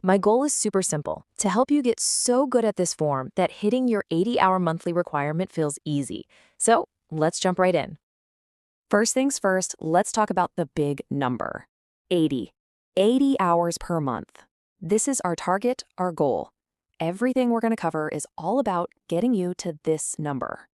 My goal is super simple, to help you get so good at this form that hitting your 80-hour monthly requirement feels easy. So let's jump right in. First things first, let's talk about the big number. 80. 80 hours per month. This is our target, our goal. Everything we're going to cover is all about getting you to this number.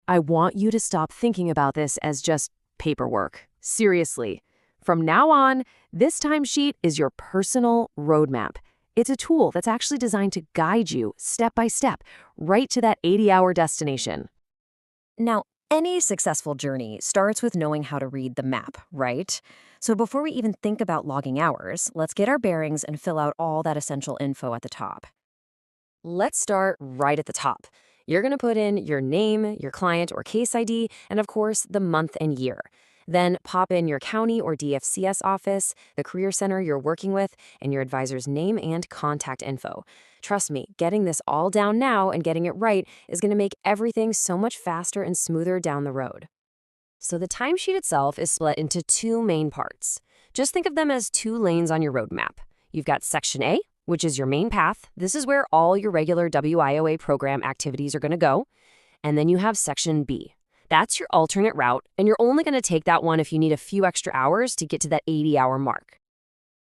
I want you to stop thinking about this as just paperwork. Seriously. From now on, this timesheet is your personal roadmap. It's a tool that's actually designed to guide you step by step right to that 80-hour destination. Now, any successful journey starts with knowing how to read the map, right? So before we even think about logging hours, let's get our bearings and fill out all that essential info at the top. Let's start right at the top. You're going to put in your name, your client or case ID, and of course, the month and year. Then pop in your county or DFCS office, the career center you're working with, and your advisor's name and contact info. Trust me, getting this all down now and getting it right is going to make everything so much faster and smoother down the road. So the timesheet itself is split into two main parts. Just think of them as two lanes on your roadmap. You've got Section A, which is your main path. This is where all your regular WIOA program activities are going to go. And then you have Section B. That's your alternate route, and you're only going to take that one if you need a few extra hours to get to that 80-hour mark.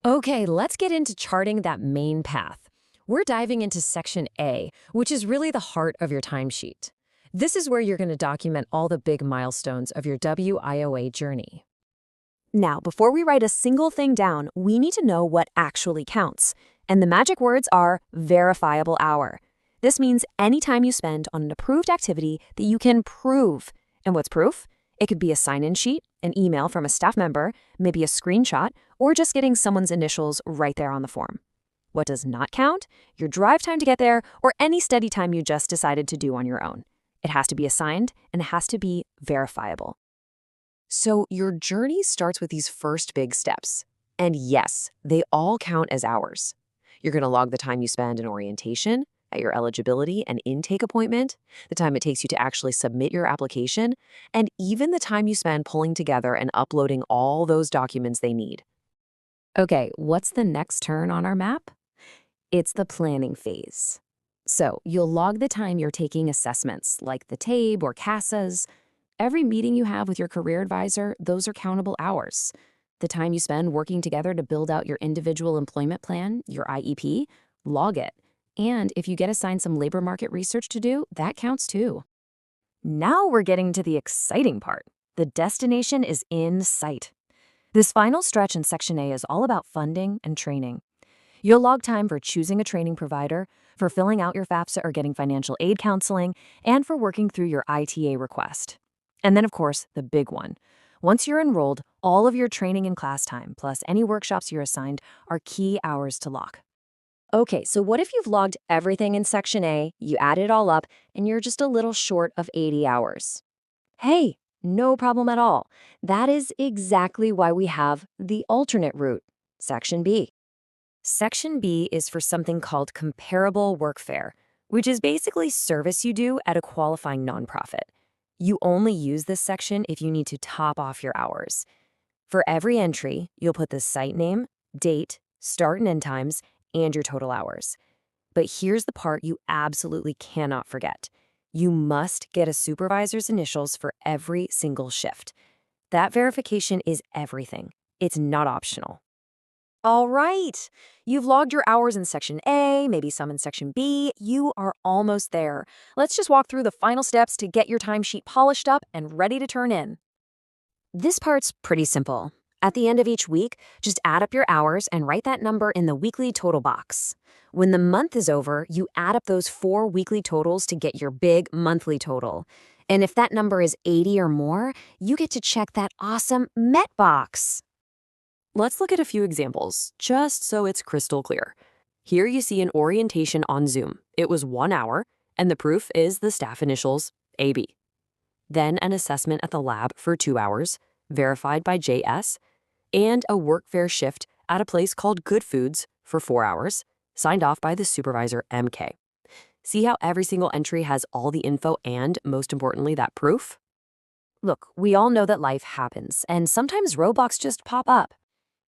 Okay, let's get into charting that main path. We're diving into Section A, which is really the heart of your timesheet. This is where you're going to document all the big milestones of your WIOA journey. Now, before we write a single thing down, we need to know what actually counts. And the magic words are verifiable hour. This means any time you spend on an approved activity that you can prove. And what's proof? It could be a sign-in sheet, an email from a staff member, maybe a screenshot, or just getting someone's initials right there on the form. What does not count? Your drive time to get there or any study time you just decided to do on your own. It has to be assigned and it has to be verifiable. So your journey starts with these first big steps. And yes, they all count as hours. You're going to log the time you spend in orientation, at your eligibility and intake appointment, the time it takes you to actually submit your application, and even the time you spend pulling together and uploading all those documents they need. Okay, what's the next turn on our map? It's the planning phase. So you'll log the time you're taking assessments like the TABE or CASAs. Every meeting you have with your career advisor, those are countable hours. The time you spend working together to build out your individual employment plan, your IEP, log it. And if you get assigned some labor market research to do, that counts too. Now we're getting to the exciting part. The destination is in sight. This final stretch in Section A is all about funding and training. You'll log time for choosing a training provider, for filling out your FAFSA or getting financial aid counseling, and for working through your ITA request. And then, of course, the big one. Once you're enrolled, all of your training and class time, plus any workshops you're assigned, are key hours to lock. Okay, so what if you've logged everything in Section A, you add it all up, and you're just a little short of 80 hours? Hey, no problem at all. That is exactly why we have the alternate route, Section B. Section B is for something called comparable workfare, which is basically service you do at a qualifying nonprofit. You only use this section if you need to top off your hours. For every entry, you'll put the site name, date, start and end times, and your total hours. But here's the part you absolutely cannot forget. You must get a supervisor's initials for every single shift. That verification is everything. It's not optional. All right, you've logged your hours in Section A, maybe some in Section B. You are almost there. Let's just walk through the final steps to get your timesheet polished up and ready to turn in. This part's pretty simple. At the end of each week, just add up your hours and write that number in the weekly total box. When the month is over, you add up those 4 weekly totals to get your big monthly total. And if that number is 80 or more, you get to check that awesome MET box. Let's look at a few examples, just so it's crystal clear. Here you see an orientation on Zoom. It was 1 hour, and the proof is the staff initials, AB. Then an assessment at the lab for 2 hours, verified by JS, and a workfare shift at a place called Good Foods for 4 hours, signed off by the supervisor, MK. See how every single entry has all the info and, most importantly, that proof? Look, we all know that life happens, and sometimes roadblocks just pop up.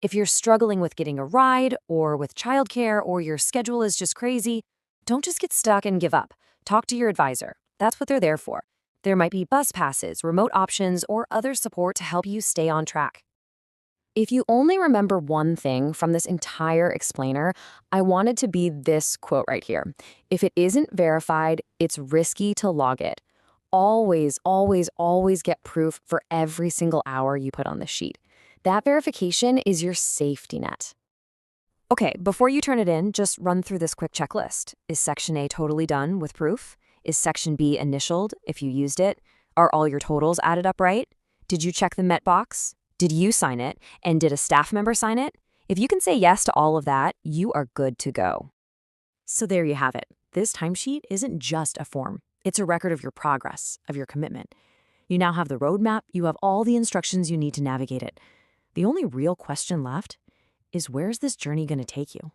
If you're struggling with getting a ride or with childcare or your schedule is just crazy, don't just get stuck and give up. Talk to your advisor. That's what they're there for. There might be bus passes, remote options, or other support to help you stay on track. If you only remember one thing from this entire explainer, I want it to be this quote right here. If it isn't verified, it's risky to log it. Always, always, always get proof for every single hour you put on the sheet. That verification is your safety net. Okay, before you turn it in, just run through this quick checklist. Is Section A totally done with proof? Is Section B initialed if you used it? Are all your totals added up right? Did you check the Met box? Did you sign it? And did a staff member sign it? If you can say yes to all of that, you are good to go. So there you have it. This timesheet isn't just a form. It's a record of your progress, of your commitment. You now have the roadmap, you have all the instructions you need to navigate it. The only real question left is, where's this journey going to take you?